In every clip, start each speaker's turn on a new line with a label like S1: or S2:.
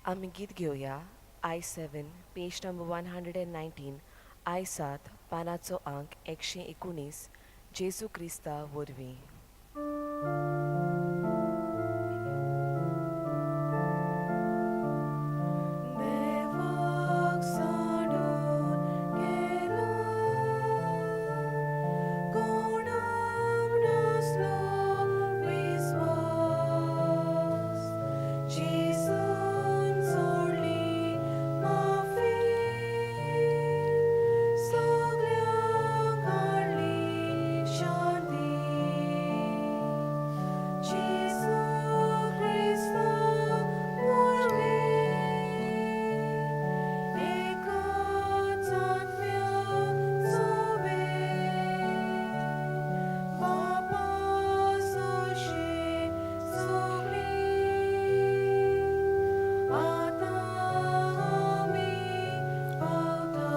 S1: आम्ही गीत घेऊया I7 पेज नंबर 119 I7 पानाचो अंक 119 जेजू क्रिस्ता वरवीं. देवाक सोडून गेलो, कोणाक नासलो विस्वास. जेजून सोडली माफी, सगळ्यांक हाडली शांती. जेजू क्रिस्ता वरवीं एकच आत्म्याचो बापा सशे सगळीं आतां आमी पावता.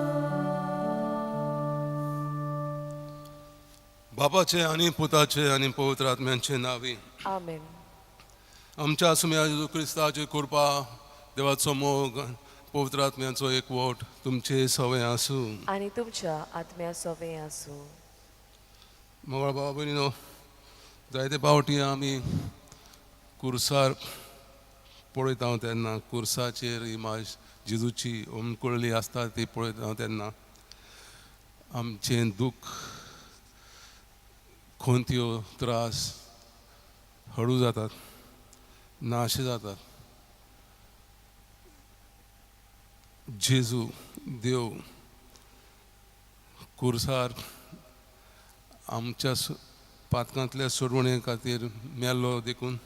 S2: बापाचे आणि पुताचे आणि पवित्र आत्म्यांचे नावी.
S1: आमेन.
S2: आमच्या सुम्या जेजू क्रिस्ताची कृपा, देवाचो मोग, पवित्र आत्म्याचो एकवट तुमचे सवय आसूं.
S1: आनी तुमच्या आत्म्या सोबे आसूं.
S2: मंगळ बाबा भयणीनो, जायते पावटी आमी कुर्सार पळयता तेन्ना कुर्साचेर इमाज जेजूची ओमकुळली आसता ती पळयता तेन्ना आमचें दूख, खोंत्यो, त्रास हळू जातात, नाशे जातात. जेजू देव कुर्सार आमच्या पातकांतल्या सोडवणे खातीर मेल्लो देखून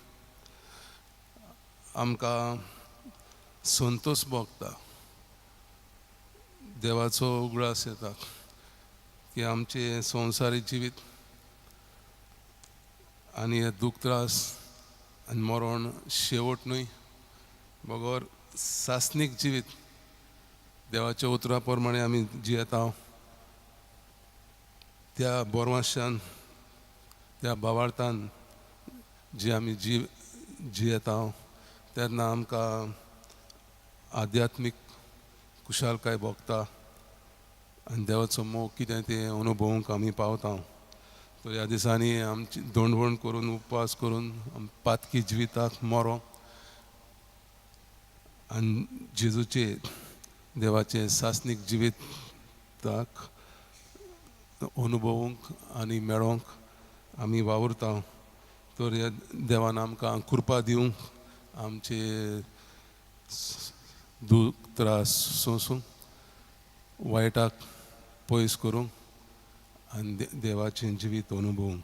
S2: आमकां संतोश भोगता, देवाचो उगडास येता की आमचे संवसारीक जिवीत आनी हे दूख त्रास आनी मरण शेवट न्हय, बगोर सासनीक जिवीत देवाच्या उतरा प्रमाणे आमी जियेता. त्या बोरमाश्यान, त्या भावार्थान जी आमी जियेता तेन्ना आमकां आध्यात्मीक कुशालकाय भोगता आनी देवाचो मोग कितें तें अनुभवूंक आमी पावता. तर ह्या दिसांनी आमची धोंडवण करून उपवास करून पातकी जिविताक मरो आनी जेजूचे देवाचे सासनीक जिविताक अनुभवूंक आनी मेळोवंक आमी वावुरता. तर ह्या देवान आमकां कृपा दिवंक आमचे दूख त्रास सोंसूंक, वायटाक पयस करूंक आनी देवाचें जिवीत अनुभवूंक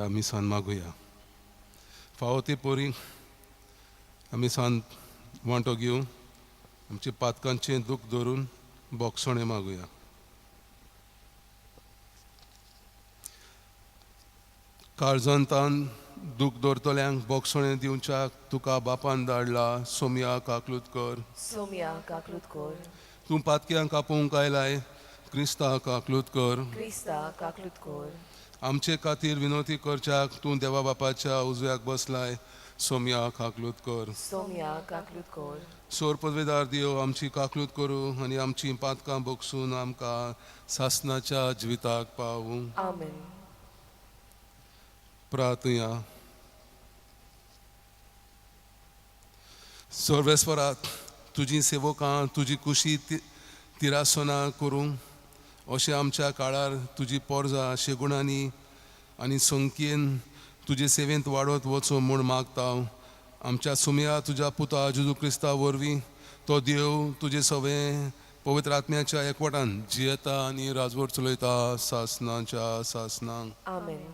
S2: आमी सान मागुया. फावो ती पोरी आमी सान वांटो घेवन आमचे पातकांचें दूख धरून बोगसणे मागुया. काळजांतान दूख धरतल्यांक बोगसणे दिवच्याक तुका बापान धाडला, सोमया काकलूत
S1: सोम्या काकलूत कर.
S2: तूं पातक्यांक आपोवंक आयलाय, क्रिस्ता काकलूत कर.
S1: क्रिस्ता काकलूत कर.
S2: आमचे खातीर विनोती करच्याक तूं देवा बापाच्या उजव्याक बसलाय, सोमया काकलूत कर.
S1: सोम्या काकलूत कर.
S2: सोर पदवेदार देव आमची काकलूत करूं आनी आमची पातकां बोगसून आमकां सासनाच्या जिविताक पावूं.
S1: आमेन.
S2: प्रार्थुया. सर्वेस्वरात तुजी सेवकां तुजी कुशी तिरासना करूं, अशें आमच्या काळार तुजी पोरजां शेगुणांनी आनी संख्येन तुजे सेवेंत वाडत वचूं म्हूण मागता. आमच्या सुमया तुज्या पुता जेजू क्रिस्ता वरवीं तो देव तुजे सवें पवित्र आत्म्याच्या एकवटान जियेता आनी राजवट चलयता सासनाच्या सासनांक.
S1: आमेन.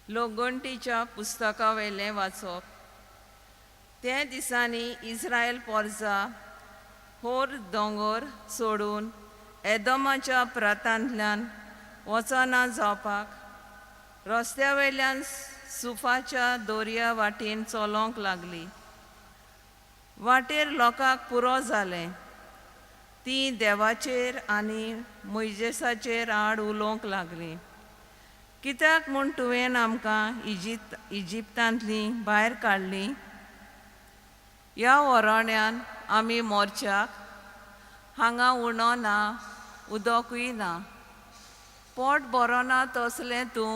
S3: लोगोंटीच्या पुस्तका वयलें वाचप. ते दिसांनी इस्रायल पोरजा होर दोंगर सोडून एदोमाच्या प्रांतांतल्यान वचना जावपाक रस्त्या वयल्यान सुफाच्या दोर्या वाटेन चलोंक लागली. वाटेर लोकांक पुरो जालें. तीं देवाचेर आनी मोइजेसाचेर आड उलोवंक लागलीं. कित्याक म्हूण तुवें आमकां इजिप्तांतली भायर काडलीं? ह्या वरोण्यान आमी मोरच्याक, हांगा उणो ना, उदकूय ना. पोट बरो ना तसलें तूं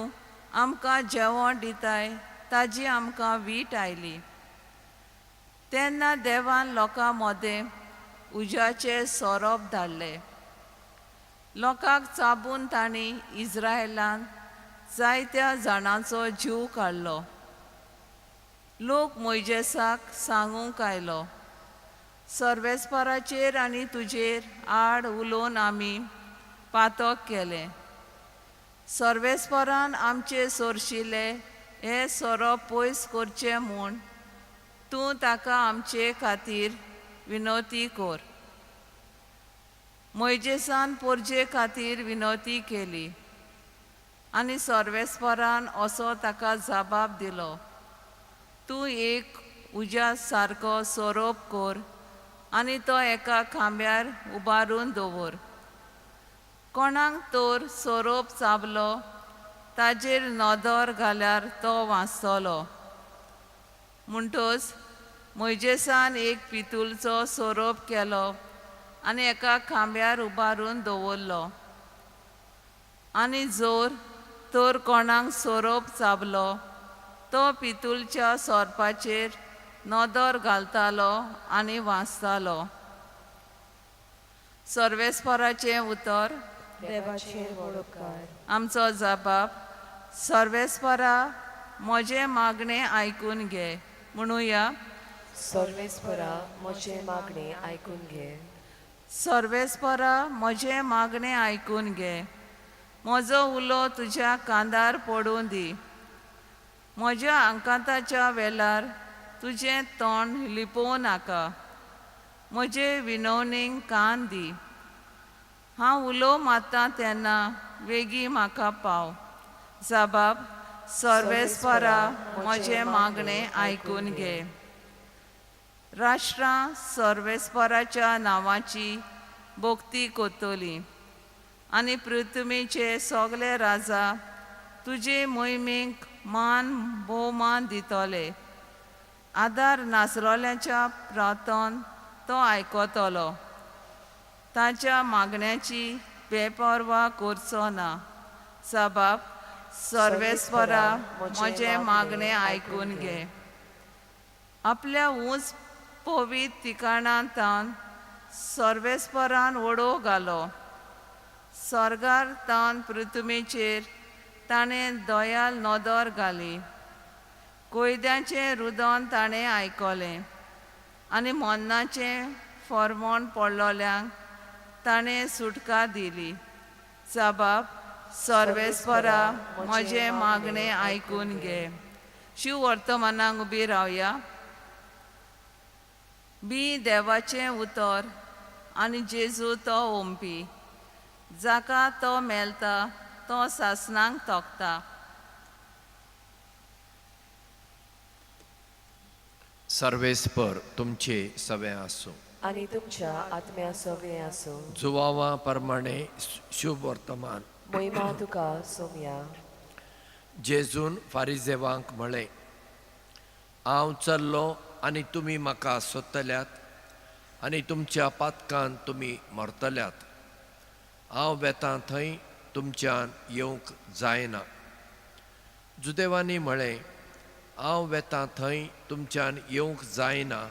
S3: आमकां जेवण दिताय ताजी आमकां वीट आयली. तेन्ना देवान लोकां मदें उज्याचें सोरोप धाडलें. लोकांक चाबून तांणी इस्रायेलान जायत्या जाणांचो जीव काडलो. लोक मोइजेसाक सांगूंक आयलो, सर्वेस्पराचेर आनी तुजेर आड उलोवन आमी पातक केलें. सर्वेस्परान आमचे सोरशिल्ले हे सोरोप पयस करचें म्हूण तूं ताका आमचे खातीर विनोती कोर. मोइजेसान पोरजे खातीर विनोती केली आनी सर्वेस्परान असो ताका जबाब दिलो, तूं एक उज्या सारको सोरोप कोर आनी तो एका खांब्यार उबारून दवर. कोणाक तर सोरोप चाबलो ताजेर नदर घाल्यार तो वाचतलो. म्हणटच मोइजेसान एक पितूलचो सोरोप केलो आनी एका खांब्यार उबारून दवरलो. आनी जोर तर कोणाक सोरोप चाबलो तो पितूलच्या सोरपाचेर नदर घालतालो आनी वाचतालो. सर्वेस्पराचें उतर,
S1: देवाचेर वळोवकार.
S3: आमचो जबाब, सर्वेस्परा म्हजें मागणें आयकून घे. म्हणुया,
S1: सर्वेस्परा म्हजें मागणें आयकून घे.
S3: सर्वेस्परा म्हजें मागणें आयकून घे. म्हजो उलो तुज्या कांदार पडूं दी. म्हज्या आंकाताच्या वेळार तुजें तोंड लिपोव नाका. म्हजे विनवणेक कान दी. हांव उलो मारतां तेन्ना वेगी म्हाका पाव. जबाब, सर्वेस्परा म्हजें मागणें आयकून घे. राष्ट्रां सर्वेस्पराच्या नांवाची भोक्ती कोत्तलीं आनी पृथ्वीचे सगळे राजा तुजे मोहिमेक मान भोवमान दितले. आदार नासलोल्याच्या प्रार्थन तो आयकतलो. ताच्या मागण्याची बेपर्वा करचो ना. जबाब, सर्वेस्परा म्हजें मागणें आयकून घे. आपल्या उंच पवित ठिकाणांतान सर्वेस्परान वडो घालो. स्वर्गार तान पृथ्वीचेर ताणें दयाल नदर घाली. कोयद्याचें रुदन ताणें आयकलें आनी मन्नाचें फर्मोण पडलोल्यांक ताणें सुटका दिली. जबाब, सर्वेस्परा म्हजें मागणें आयकून घे. शिव वर्तमानाक उबी रावया. बी देवाचें उतर आनी जेजू तो ओंपी. जाका तो मेलता तो सासणांक तोखता.
S4: सर्वेस्पर तुमचे सवे आसूं
S1: आनी तुमच्या आत्म्या सगळें आसूं.
S4: जुवावा प्रमाणे शुभ वर्तमान.
S1: मोहिमा तुका सोमया.
S4: जेजून फारिजेवांक म्हळें, हांव चल्लों आनी तुमी म्हाका सोदतल्यात आनी तुमच्या पातकान तुमी मरतल्यात. हांव वेतां थंय तुमच्यान येवंक जायना. जुदेवांनी म्हळें, हांव वेतां थंय तुमच्यान येवंक जायना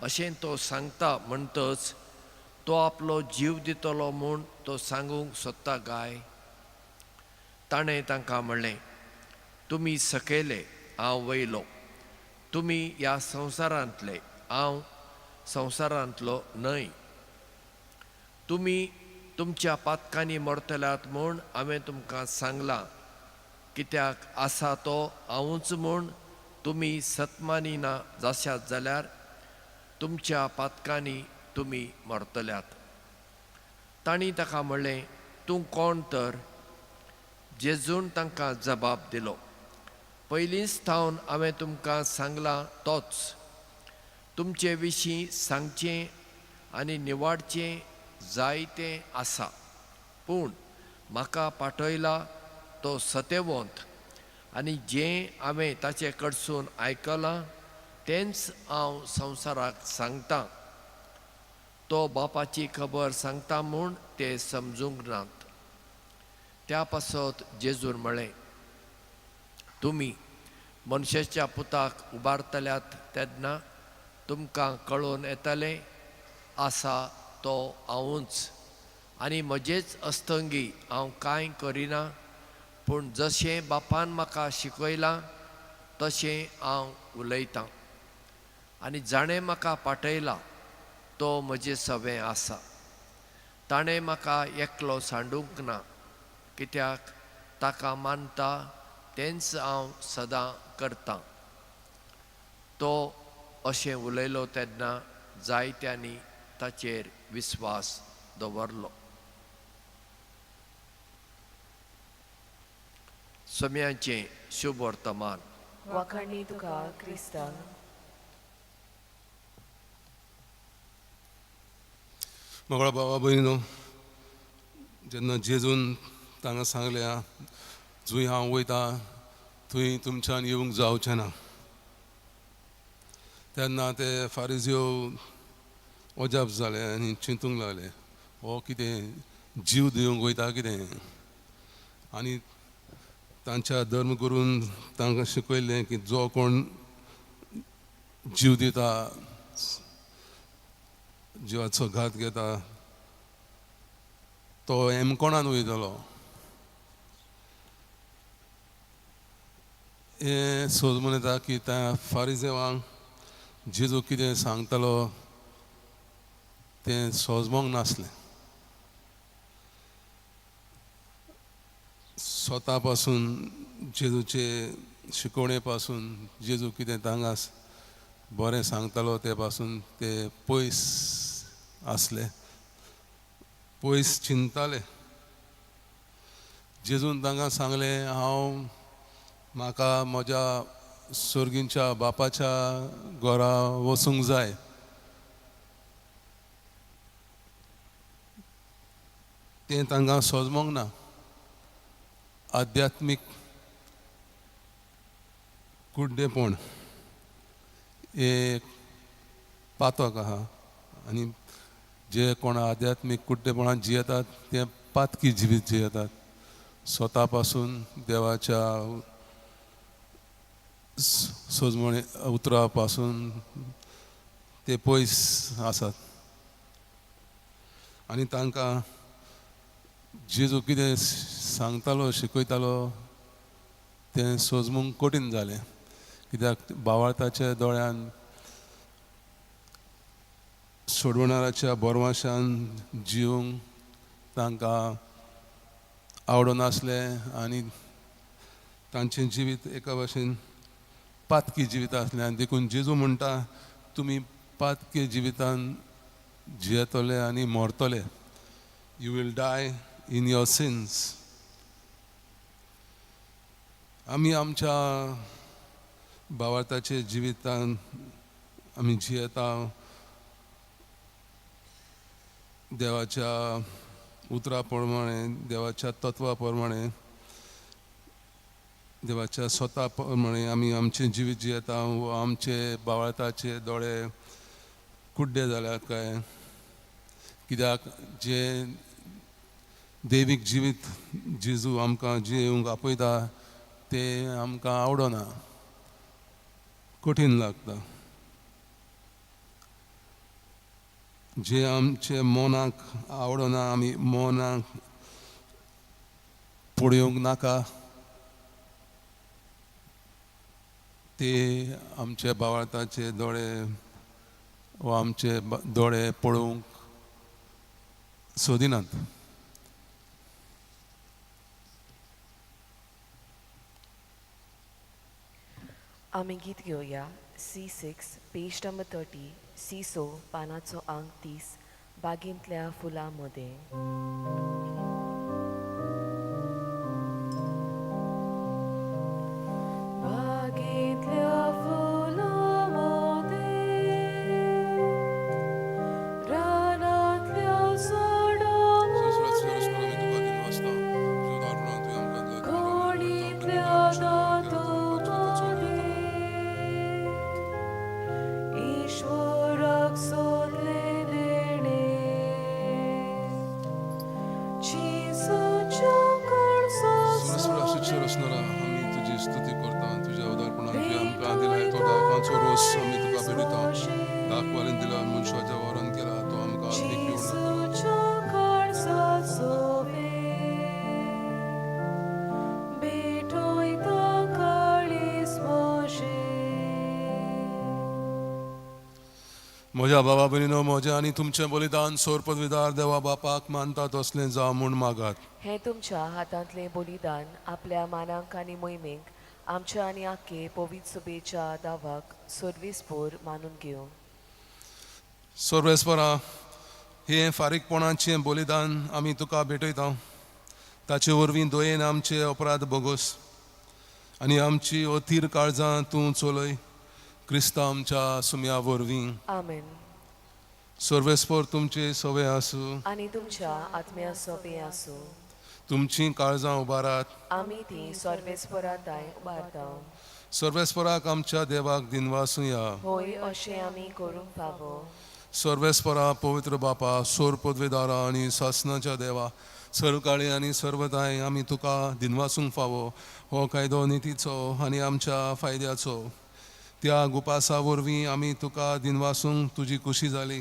S4: अशें तो सांगता म्हणटच तो आपलो जीव दितलो म्हूण तो सांगूंक सोदता काय? ताणें तांकां म्हणलें, तुमी सकयले, हांव वयलो. तुमी ह्या संवसारांतले, हांव संवसारांतलो न्हय. तुमी तुमच्या पातकांनी मरतल्यात म्हूण हांवें तुमकां सांगलां. कित्याक आसा तो हांवूच म्हूण तुमी सतमानिना जाशात जाल्यार तुमच्या पातकांनी तुमी मरतल्यात. तांणी ताका म्हणलें, तूं कोण तर? जेजून तांकां जबाब दिलो, पयलींच थावन हांवें तुमकां सांगलां तोच, तुमचे विशीं सांगचें आनी निवाडचें जायतें आसा, पूण म्हाका पाठयला तो सत्यवंत, आनी जें हांवें ताचे कडसून आयकलां तेंच हांव संवसाराक सांगतां. तो बापाची खबर सांगता म्हूण ते समजूंक नात. त्या पासत जेजून म्हळें, तुमी मनशाच्या पुताक उबारतल्यात तेन्ना तुमकां कळून येतलें आसा तो हांवूच, आनी म्हजेच अस्तंगी हांव कांय करिना, पूण जशें बापान म्हाका शिकयलां तशें हांव उलयतां. आनी जाणें म्हाका पाठयला तो म्हजे सवें आसा. ताणें म्हाका एकलो सांडूंक ना, कित्याक ताका मानता तेंच हांव सदां करतां. तो अशें उलयलो तेन्ना जायत्यांनी ताचेर विस्वास दवरलो. सोम्यांचें शुभ वर्तमान.
S1: वखणी तुका क्रिस्ता.
S2: मोगळा भावा भयणो, जेन्ना जेजून तांकां सांगलें जंय हांव वयता थंय तुमच्यान येवंक जावचें ना, तेन्ना ते फारिझ्यो अजाप जाले आनी चिंतूंक लागले, हो कितें जीव दिवंक वयता कितें. आनी तांच्या धर्मगुरून तांकां शिकयलें की जो कोण जीव दिता, जिवाचो घात घेता, तो एमकोणान वयतलो. हें सोजमून येता की त्या फारिझेवांक जेजू कितें सांगतालो तें सोजमोंक नासलें. स्वता पासून जेजूचे शिकवणे पासून जेजू कितें तांकां बरें सांगतालो ते पासून ते पयस आसले, पयस चिंतताले. जेजून तांकां सांगलें, हांव म्हाका म्हज्या सुर्गीच्या बापाच्या घरा वचूंक जाय. तें तांकां सोजमोंक ना. आध्यात्मीक कुड्डेपण एक पातक आहा, आनी जे कोण आध्यात्मीक कुड्डेपणान जियेतात ते पातकी जिवीत जियेतात. स्वता पासून देवाच्या सोजमणे उतरा पासून ते पयस आसात. आनी तांकां जेजू कितें सांगतालो शिकयतालो तें सोजमूंक कठीण जालें, कित्याक भावार्थाच्या दोळ्यान सोडवणाऱ्याच्या बोरमाशान जिवंक तांकां आवडनासलें आनी तांचें जिवीत एका भाशेन पातकी जिवीत आसलें. आनी देखून जेजू म्हणटा, तुमी पातकी जिवितान जियेतले आनी मरतले. You will die in your sins. आमी आमच्या भावार्थाचे जिवितान आमी जियेता देवाच्या उतरा प्रमाणे, देवाच्या तत्वा प्रमाणे, देवाच्या स्वता प्रमाणे आमी आमचें जिवीत जियेता. आमचे भावार्थाचे दोळे कुड्डे जाल्यात काय, कित्याक जे दैवीक जिवीत जेजू आमकां जियोंक आपयता तें आमकां आवडना, कठीण लागता. जे आमचे मनाक आवडना, आमी मनाक पळोवंक नाका, ते आमचे भावार्थाचे दोळे वा आमचे दोळे पळोवंक सोदिनात.
S1: आमी गीत घेवया C6 पेज नंबर 30, सिसो पानाचो अंक 30, बागेंतल्या फुलां मदें.
S2: म्हज्या भावा भयणीनो, म्हजें आनी तुमचें बलिदान सोर पदवीदार देवा बापाक मानता तसलें जावं म्हूण मागात.
S1: हे तुमच्या हातांतलें बलिदान आपल्या मानांक आनी मोहिमेक आमच्या आनी आख्खे पवित्र सभेच्या दावाक सर्वेस्पोर मानून घेवं.
S2: सर्वेस्परा, हे फारीकपणाचें बलिदान आमी तुका भेटयता. ताचे वरवीं दयेन आमचे अपराध बोगोस आनी आमची अथीर काळजां तूं चलय. क्रिस्ता आमच्या सुम्या वरवीं.
S1: आमेन.
S2: सर्वेस्पर तुमचे सवे आसूं.
S1: आनी तुमच्या आत्म्या सोबे आसूं.
S2: तुमची काळजां उबारात.
S1: आमी ती सर्वेस्पराताय उबारता.
S2: सर्वेस्पराक आमच्या देवाक दिनवासूया.
S1: होय, अशें आमी करूंक फावो.
S2: सर्वेस्परा पवित्र बापा, सोर पदवीदारा आनी सासणाच्या देवा, सर्वकाळी आनी सर्वदाय आमी तुका दिनवासूंक फावो. हो कायदो नितीचो आनी आमच्या फायद्याचो. त्या गुपासा वरवीं आमी तुका दिनवासूंक तुजी खुशी जाली.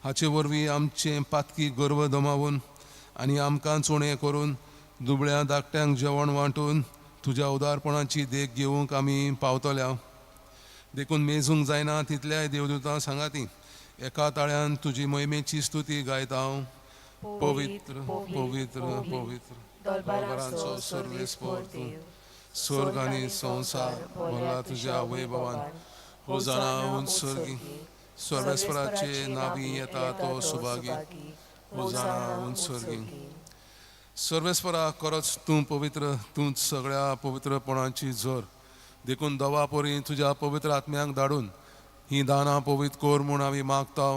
S2: हाचे वरवीं आमचें पातकी गर्व दमावून आनी आमकां चोणें करून दुबळ्या धाकट्यांक जेवण वांटून तुज्या उदारपणाची देख घेवंक आमी पावतल्या. देखून मेजूंक जायना तितल्याय देवदूतां सांगाती एका ताळ्यान तुजी मोहिमेची स्तुती गायता. पवित्र पवित्र पवित्र दरबाराचो सर्वेस्पर तूं. स्वर्ग आनी संवसार भरला तुज्या वैभवान. होजाना उंच सर्गी. सर्वेस्पराचे नावी येता तो सुभागी. होजाना उंच सर्गी. सर्वेस्परा, खरोच तूं पवित्र. तूंच सगळ्या पवित्रपणाची झर. देखून दवा पोरी तुज्या पवित्र आत्म्याक धाडून ही दानां पवित्र कोर म्हूण आमी मागता.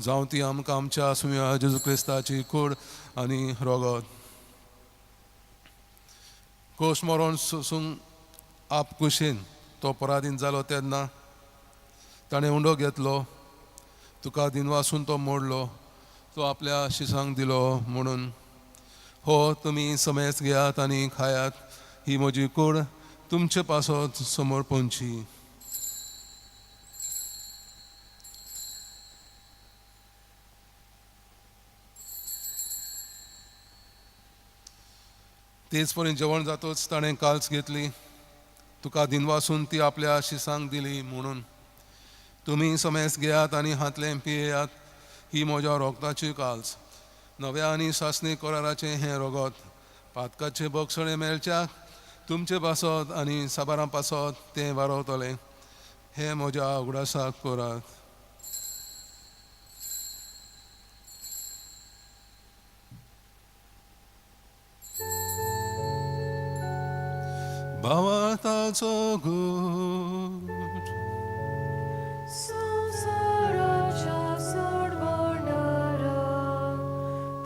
S2: जावं ती आमकां आमच्या सुम्या जेजू क्रिस्ताची कूड आनी रोगत. कोश मरोन सोसूंक आपकुशेन तो पराधीन जालो तेन्ना ताणें उंडो घेतलो. तुका दिनवासून तो मोडलो. तो आपल्या शिसांक दिलो म्हणून. हो, तुमी समेस्त घेयात आनी खायात. ही म्हजी कूड तुमचे पासत समोर पोंची. तेच परी जेवण जातोच ताणें काल्स घेतली. तुका दिनवासून ती आपल्या शिसांक दिली म्हणून. तुमी समेस्त घेयात आनी हातलें पियेयात. ही म्हज्या रोगताची काल्स. नव्या आनी सासणी कराराचें हें रोगत. पातकाचे बगसणे मेळच्याक तुमचे पासत आनी साबारां पासत तें वारवतलें. हें म्हज्या उगडासाक करात. भावाताचो गूढ.
S1: संसाराच्या सोडवणारा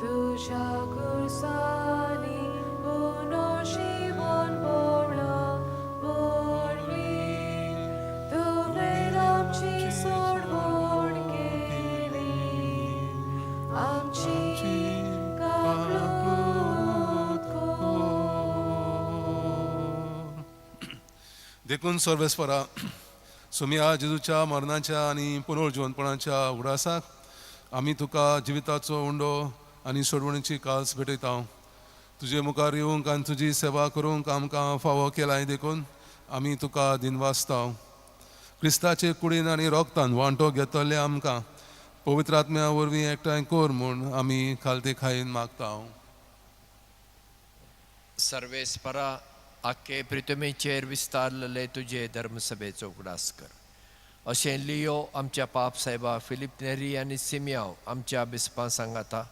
S1: तुझ्या कुर्सानी पुनर्जीवन पावला वरवीं. तुवें आमची सोडवण केली. आमची काकूट कर.
S2: देखून सर्वेस्परा, सुम्या जेजूच्या मरणाच्या आनी पुनर्जीवनपणाच्या उगडासाक आमी तुका जिविताचो उंडो आनी सोडवणीची काल्स भेटयता. तुजे मुखार येवंक आनी तुजी सेवा करूंक आमकां फावो केलाय. देखून आमी तुका दिनवासता. क्रिस्ताचे कुडीन आनी रोगतान वांटो घेतले आमकां पवित्र आत्म्या वरवीं एकठांय कोर म्हूण आमी खालते खायेन मागता.
S4: सर्वेस्परा, आख्खे पृथ्वीचेर विस्तारलेले तुजे धर्मसभेचो उगडास कर. अशें लियो आमच्या पाप साहेबा, फिलिप नेरी आनी सिमियांव आमच्या बिस्पां सांगाता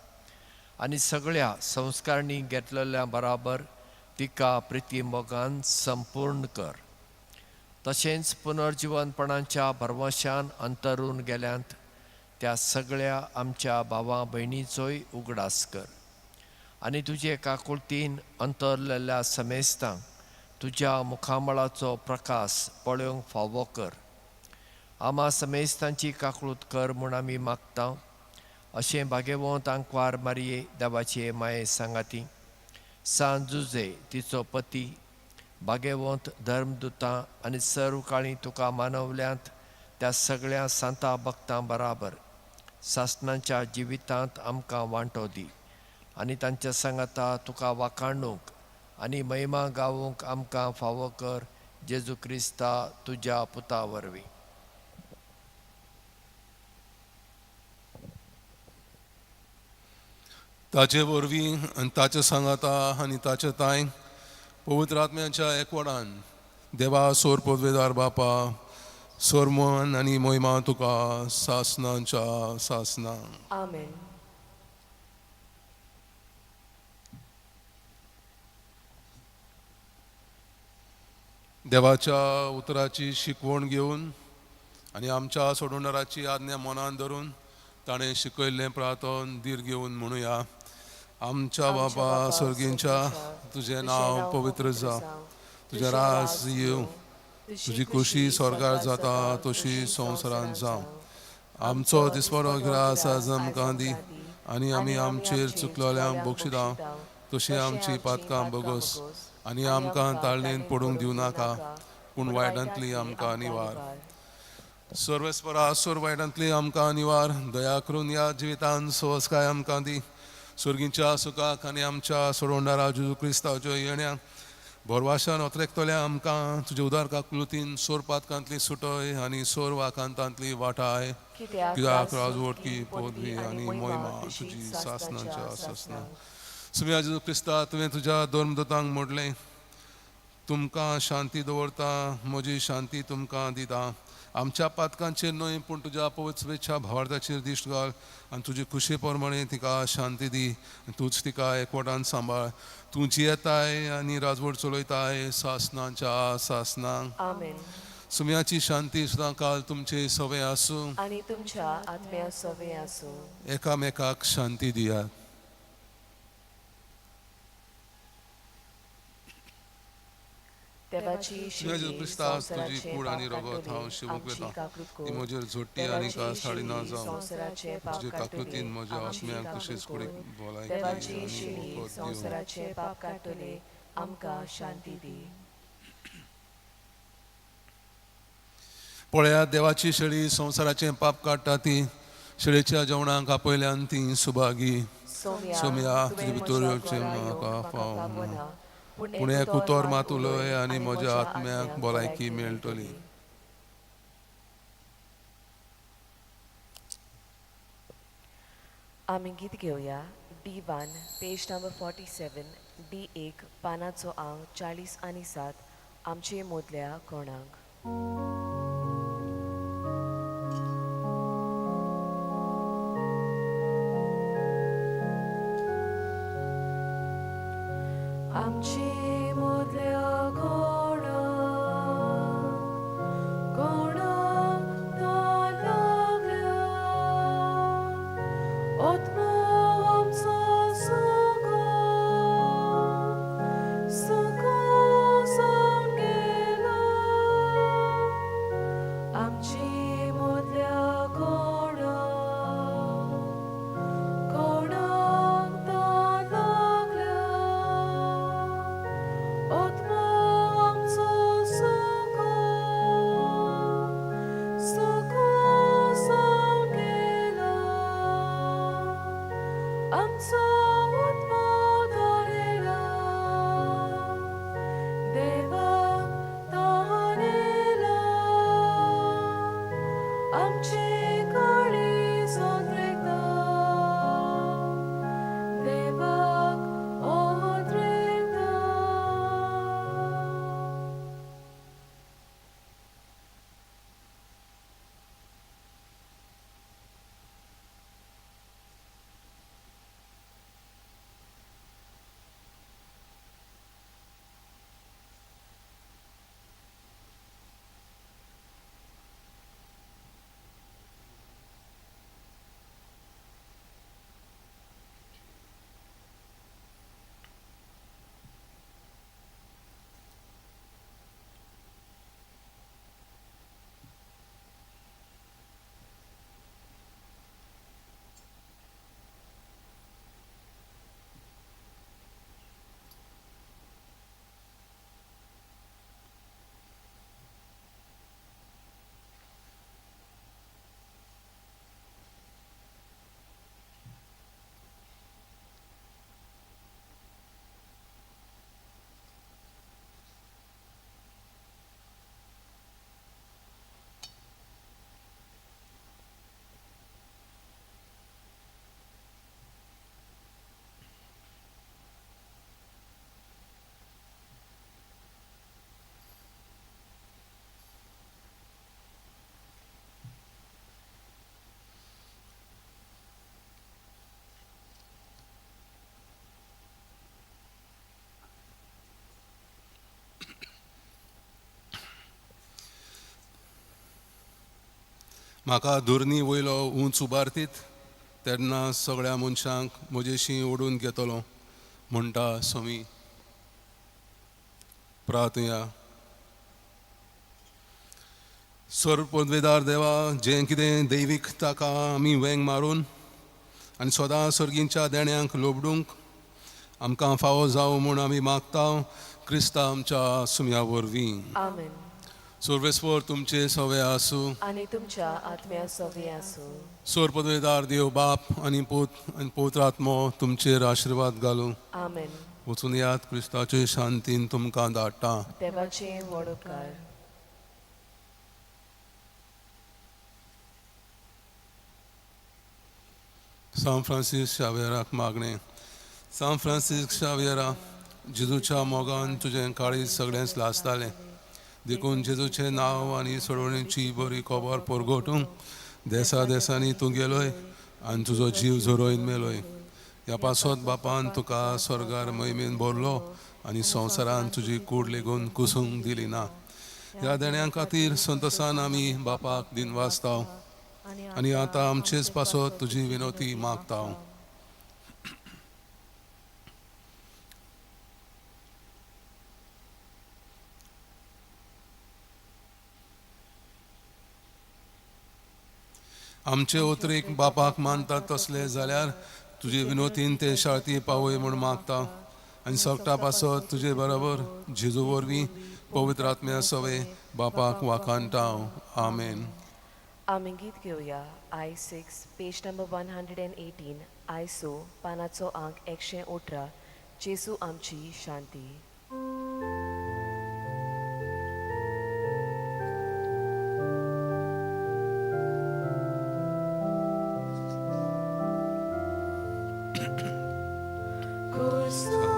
S4: आनी सगळ्या संस्कारणी घेतलेल्या बराबर तिका प्रिती मोगान संपूर्ण कर. तशेंच पुनर्जीवनपणाच्या भरवशान अंतरून गेल्यांत त्या सगळ्या आमच्या भावां भयणीचोय उगडास कर. आनी तुजे काकुळतीन अंतरलेल्या समेस्तांक तुज्या मुखामळाचो प्रकाश पळोवंक फावो कर. आमा समेस्तांची काकूळट कर म्हूण आमी मागता. अशें भाग्यवंत आंकवार मारये देवाचे माये सांगाती, सान जुजे तिचो पती, भाग्यवंत धर्मदुतां आनी सर्व काळी तुका मानवल्यांत त्या सगळ्या सांता भक्तां बराबर सासणाच्या जिवितांत आमकां वांटो दी. आनी तांच्या सांगाता तुका वाखाणूंक आनी महिमा गावूंक आमकां फावो कर. जेजू क्रिस्ता तुज्या पुता वरवीं.
S2: ताचे वरवीं आनी ताच्या सांगाता आनी ताच्या ताय पवित्र आत्म्याच्या एकवटान देवा सोर पदवेदार बापा सोर मोहन आनी मोहिमा तुका सासनांच्या सासना.
S1: Amen.
S2: देवाच्या उतराची शिकवण घेवन आनी आमच्या सोडवणाराची आज्ञा मनान धरून ताणें शिकयल्लें प्रार्थन धीर घेवन म्हणुया. आमच्या बापा सर्गींच्या तुजें नांव पवित्र जावं, तुजें राज येवं, तुजी खुशी स्वर्गार जाता तशी संवसारांत जावं. आमचो दिसपरो गिरास आज आमकां दी आनी आमी आमचेर चुकलोल्यांक बक्षिता तशी आमची पातकां बगोस आनी आमकां ताळणेन पडूंक दिवं नाका पूण वायटांतली आमकां निवार. सर्वेस्परा सोर वायटांतली आमकां निवार. दया करून ह्या जिवितांत सोवस्काय आमकां दी. सर्गींच्या सुखाक आनी आमच्या सोडवणारा जेजू क्रिस्ताच्या येण्याक भरवाशान ओतरेकतोल्या आमकां तुजे उदार काकुलतीन सोर पातकांतली सुटय आनी सोर वाकांतांतली वाटाय. कित्याक राजवटकी पदवी आनी मोहिमा तुजी सासनांच्या सासना. सुम्या जेजू क्रिस्ता तुवें तुज्या धर्मदूतांक म्हटलें तुमकां शांती दवरता, म्हजी शांती तुमकां दिता. आमच्या पातकांचेर न्हय पूण तुज्या पवित्र भावार्थाचेर दिश्ट घाल आनी तुजे खुशे प्रमाणे तिका शांती दी. तूंच तिका एकवटान सांबाळ. तूं जियेताय आनी राजवट चलयताय सासनांच्या सासनांक.
S1: Amen.
S2: सुम्याची शांती सुद्दां काल तुमचे सवे आसूं.
S1: आनी तुमच्या आत्म्या सवे आसूं.
S2: एकामेकाक शांती दियात.
S1: देवाची
S2: जेजू क्रिस्ता तुजी कूड आनी रगत हांव शिवूंक वेता. ती म्हजेर झोट्टी आनी कासाळी ना जावं. तुजे काकृतीन म्हज्या आत्म्याक तशेंच कुडीक भलायकी
S1: देवाची
S2: आनी
S1: शिडी
S2: वखद दिवं.
S1: संवसाराचे पाप काडटले आमकां शांती दी.
S2: पळयात देवाची शेळी संवसाराचें पाप काडटा ती शेळीच्या जेवणाक आपयल्यान ती सुभागी. सोम्या तुजे भितर म्हाका फाव पूण एक उतर मात उलय आनी म्हज्या आत्म्याक भलायकी मेळटली.
S1: आमी गीत घेवया. D1 पेज नंबर 47 D1 पानाचो अंक 40 आनी 7 आमचे मोदल्या कोणाक. आमची मोदल्या कोणाक तो लागल्या ओत्मो आमचो सुखो जावन गेलो. आमची मोदल्या कोणाक तो लागल्या
S2: म्हाका धुर्नी वयलो उंच उबारतीत तेन्ना सगळ्या मनशांक म्हजेशी ओडून घेतलो म्हणटा स्वामी. प्रार्थया. सर्वपदवेदार देवा, जें कितें दैवीक ताका आमी वेंग मारून आनी सदां सर्गींच्या देण्यांक लोबडूंक आमकां फावो जावं म्हूण आमी मागता क्रिस्ता आमच्या सुम्या वरवीं.
S1: आमेन.
S2: सर्वेस्वर तुमचे सवे आसूं.
S1: आणि तुमच्या आत्म्या सवे आसूं.
S2: सर्वपदवेदार देव बाप आनी पवित्र आत्मो तुमचेर आशिर्वाद घालूं.
S1: आमेन.
S2: वचून यात क्रिस्ताचे शांतीन तुमकां धाडटा.
S1: देवाचे व्हड उपकार.
S2: सान फ्रांसीस शावेराक मागणें. सान फ्रांसीस शावेरा, जेजूच्या मोगान तुजें काळीज सगळेंच लासतालें. देखून जेजूचें नांव आनी सोडवणेची बरी खबर परगटूंक देसा देसांनी तूं गेलोय आनी तुजो जीव झरोवन मेलोय. ह्या पासत बापान तुका स्वर्गार मोहिमेन भरलो आनी संवसारान तुजी कूड लेगून कुसूंक दिली ना. ह्या देण्यां खातीर संतोसान आमी बापाक दिन वाचता आनी आतां आमचेच पासत तुजी विनोती मागता. आमचे उतरेक बापाक मानतात तसले जाल्यार तुजे विनोतीन ते शाळती पावय म्हूण मागता आनी सगटा पासत तुजे बरोबर जेजू वरवीं पवित्र आत्म्या सवे बापाक वाखाणटा. आमेन.
S1: आमी गीत घेवया. I6 page number 118. आयसो पानाचो अंक 118. जेजू आमची शांती.
S2: Christ.